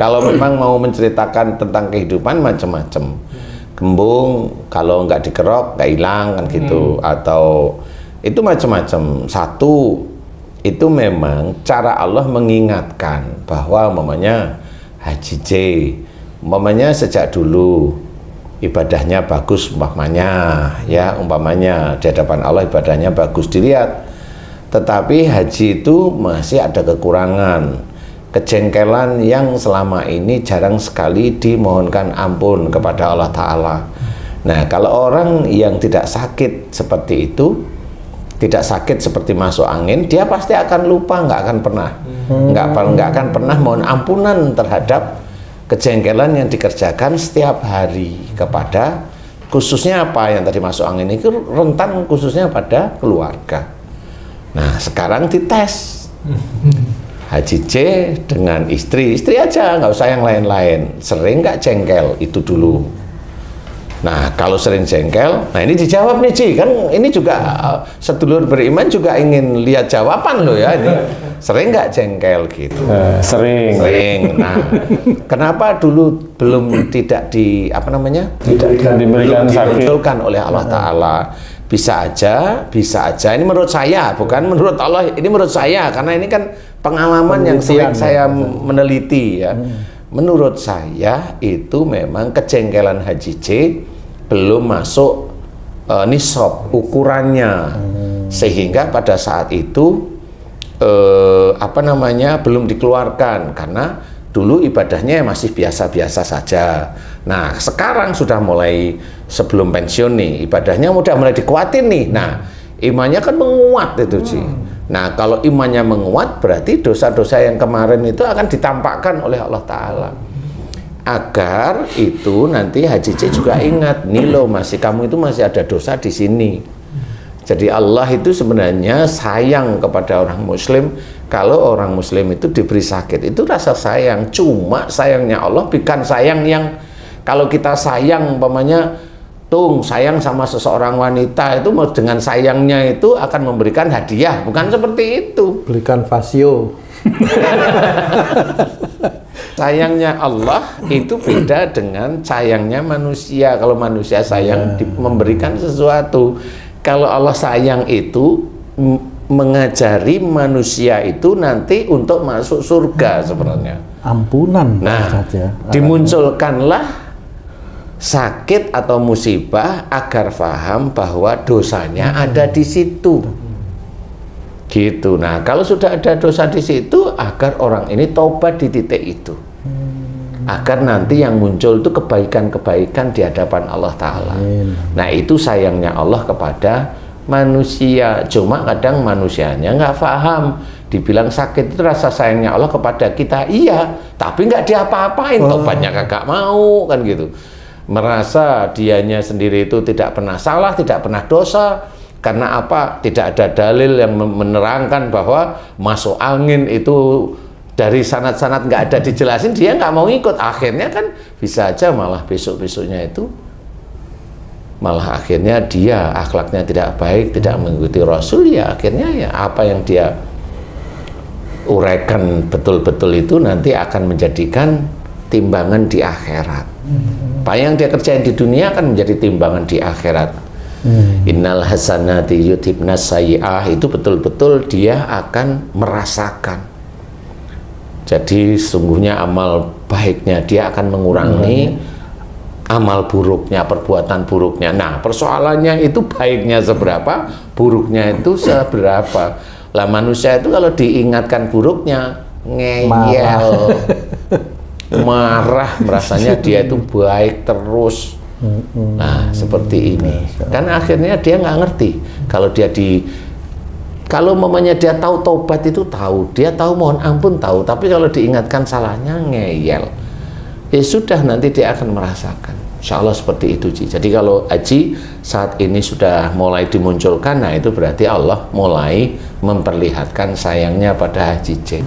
Kalau memang mau menceritakan tentang kehidupan macam-macam. Gembung kalau nggak dikerok nggak hilang kan gitu, atau itu macam-macam. Satu itu memang cara Allah mengingatkan bahwa umpamanya Haji J, umpamanya sejak dulu ibadahnya bagus, umpamanya di hadapan Allah ibadahnya bagus dilihat, tetapi haji itu masih ada kekurangan, kejengkelan yang selama ini jarang sekali dimohonkan ampun kepada Allah Ta'ala. Nah, kalau orang yang tidak sakit seperti itu, tidak sakit seperti masuk angin, dia pasti akan lupa, nggak akan pernah nggak akan pernah mohon ampunan terhadap kejengkelan yang dikerjakan setiap hari kepada, khususnya apa yang tadi masuk angin itu rentan khususnya pada keluarga. Nah, sekarang dites Haji C dengan istri aja, nggak usah yang lain-lain. Sering nggak jengkel? Itu dulu. Nah, kalau sering jengkel, nah ini dijawab nih Ci, kan ini juga sedulur beriman juga ingin lihat jawaban loh ya ini. Sering nggak jengkel gitu? Sering. Nah, kenapa dulu belum tidak diberikan dimunculkan oleh Allah Ta'ala? Bisa aja. Ini menurut saya, bukan menurut Allah. Ini menurut saya, karena ini kan pengalaman yang sering saya meneliti ya. Menurut saya itu memang kejengkelan Haji C belum masuk nisab ukurannya, sehingga pada saat itu belum dikeluarkan karena dulu ibadahnya masih biasa-biasa saja. Nah, sekarang sudah mulai sebelum pensiun nih, ibadahnya udah mulai dikuatin nih. Nah, imannya kan menguat itu Ci. Nah, kalau imannya menguat berarti dosa-dosa yang kemarin itu akan ditampakkan oleh Allah Ta'ala. Agar itu nanti Haji C juga ingat, nih loh kamu itu masih ada dosa di sini. Jadi Allah itu sebenarnya sayang kepada orang muslim. Kalau orang muslim itu diberi sakit, itu rasa sayang. Cuma sayangnya Allah bukan sayang yang kalau kita sayang umpamanya sayang sama seseorang wanita itu dengan sayangnya itu akan memberikan hadiah, bukan seperti itu. Belikan fasio. Sayangnya Allah itu beda dengan sayangnya manusia. Kalau manusia sayang memberikan sesuatu, kalau Allah sayang itu mengajari manusia itu nanti untuk masuk surga sebenarnya. Ampunan. Nah, dimunculkanlah sakit atau musibah agar paham bahwa dosanya ada di situ. Gitu. Nah, kalau sudah ada dosa di situ, agar orang ini taubat di titik itu. Agar nanti yang muncul itu kebaikan-kebaikan di hadapan Allah Ta'ala. Nah, itu sayangnya Allah kepada manusia. Cuma kadang manusianya nggak paham. Dibilang sakit itu rasa sayangnya Allah kepada kita. Iya, tapi nggak diapa-apain. Taubatnya kagak mau, kan gitu. Merasa dianya sendiri itu tidak pernah salah, tidak pernah dosa. Karena apa? Tidak ada dalil yang menerangkan bahwa masuk angin itu dari sanad-sanad nggak ada dijelasin, dia nggak mau ikut. Akhirnya kan bisa aja malah besok-besoknya itu malah akhirnya dia akhlaknya tidak baik, tidak mengikuti Rasul, ya akhirnya ya apa yang dia uraikan betul-betul itu nanti akan menjadikan timbangan di akhirat. Apa yang dia kerjain di dunia akan menjadi timbangan di akhirat. Innal hasanati yudhibnas sayyi'ah, itu betul-betul dia akan merasakan. Jadi sungguhnya amal baiknya dia akan mengurangi amal buruknya, perbuatan buruknya. Nah, persoalannya itu baiknya seberapa, buruknya itu seberapa. Lah manusia itu kalau diingatkan buruknya ngeyel, marah, merasanya dia itu baik terus. Nah, seperti ini. Kan akhirnya dia nggak ngerti. Kalau mamanya dia tahu taubat itu tahu, dia tahu mohon ampun tahu, tapi kalau diingatkan salahnya ngeyel. Ya sudah, nanti dia akan merasakan. Insya Allah seperti itu Ci. Jadi kalau Haji saat ini sudah mulai dimunculkan, nah itu berarti Allah mulai memperlihatkan sayangnya pada Haji C.